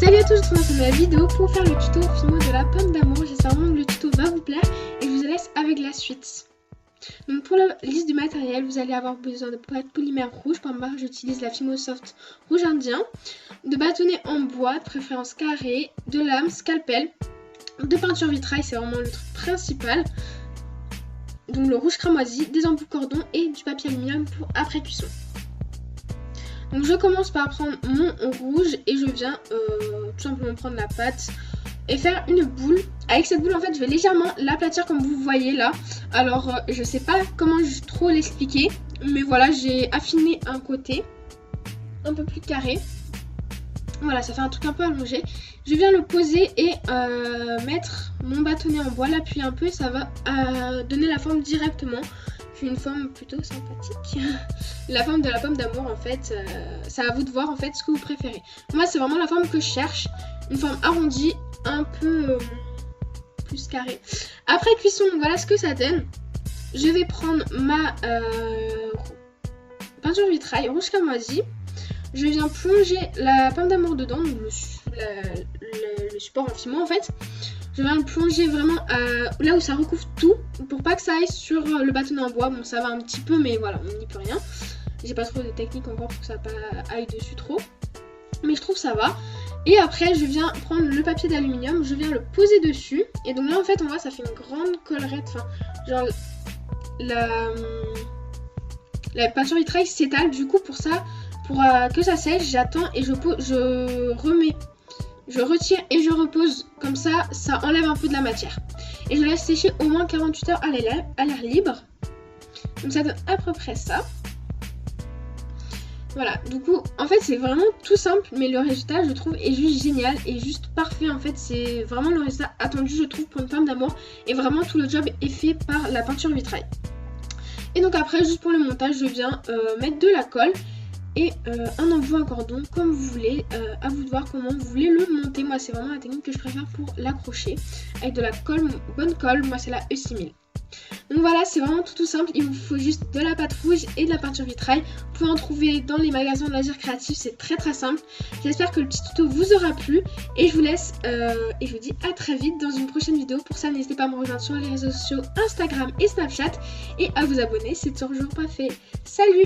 Salut à tous, je vous retrouve dans la vidéo pour faire le tuto Fimo de la pomme d'amour. J'espère vraiment que le tuto va vous plaire et je vous laisse avec la suite. Donc pour la liste du matériel, vous allez avoir besoin de pâte polymère rouge. Pour moi, j'utilise la Fimo Soft rouge indien, de bâtonnets en bois, de préférence carré, de lames, scalpel, de peinture vitrail, c'est vraiment le truc principal. Donc le rouge cramoisi, des embouts cordon et du papier aluminium pour après cuisson. Donc je commence par prendre mon rouge et je viens tout simplement prendre la pâte et faire une boule. Avec cette boule en fait je vais légèrement l'aplatir comme vous voyez là. Alors je sais pas comment trop l'expliquer, mais voilà, j'ai affiné un côté un peu plus carré. Voilà, ça fait un truc un peu allongé. Je viens le poser et mettre mon bâtonnet en bois, l'appuyer un peu et ça va donner la forme directement. Une forme plutôt sympathique. La forme de la pomme d'amour en fait, c'est à vous de voir en fait ce que vous préférez. Moi c'est vraiment la forme que je cherche, une forme arrondie, un peu plus carrée. Après cuisson, voilà ce que ça donne. Je vais prendre ma peinture vitrail rouge cramoisi. Je viens plonger la pomme d'amour dedans, donc le support en Fimo en fait. Je viens le plonger vraiment là où ça recouvre tout pour pas que ça aille sur le bâtonnet en bois. Bon, ça va un petit peu, mais voilà, on n'y peut rien. J'ai pas trop de technique encore pour que ça aille dessus trop. Mais je trouve ça va. Et après, je viens prendre le papier d'aluminium, je viens le poser dessus. Et donc là, en fait, on voit, ça fait une grande collerette. Enfin, genre, la peinture vitrail s'étale. Du coup, pour ça, pour que ça sèche, j'attends et je remets. Je retire et je repose, comme ça, ça enlève un peu de la matière. Et je laisse sécher au moins 48 heures à l'air libre. Donc ça donne à peu près ça. Voilà, du coup, en fait, c'est vraiment tout simple, mais le résultat, je trouve, est juste génial et juste parfait. En fait, c'est vraiment le résultat attendu, je trouve, pour une pomme d'amour. Et vraiment, tout le job est fait par la peinture vitrail. Et donc après, juste pour le montage, je viens mettre de la colle et un embout en cordon comme vous voulez, à vous de voir comment vous voulez le monter. Moi c'est vraiment la technique que je préfère pour l'accrocher avec de la colle, bonne colle, moi c'est la E6000. Donc voilà, c'est vraiment tout simple, il vous faut juste de la pâte rouge et de la peinture vitrail. Vous pouvez en trouver dans les magasins de loisirs créatifs, c'est très simple. J'espère que le petit tuto vous aura plu et je vous laisse et je vous dis à très vite dans une prochaine vidéo. Pour ça, n'hésitez pas à me rejoindre sur les réseaux sociaux Instagram et Snapchat et à vous abonner, c'est toujours pas fait. Salut!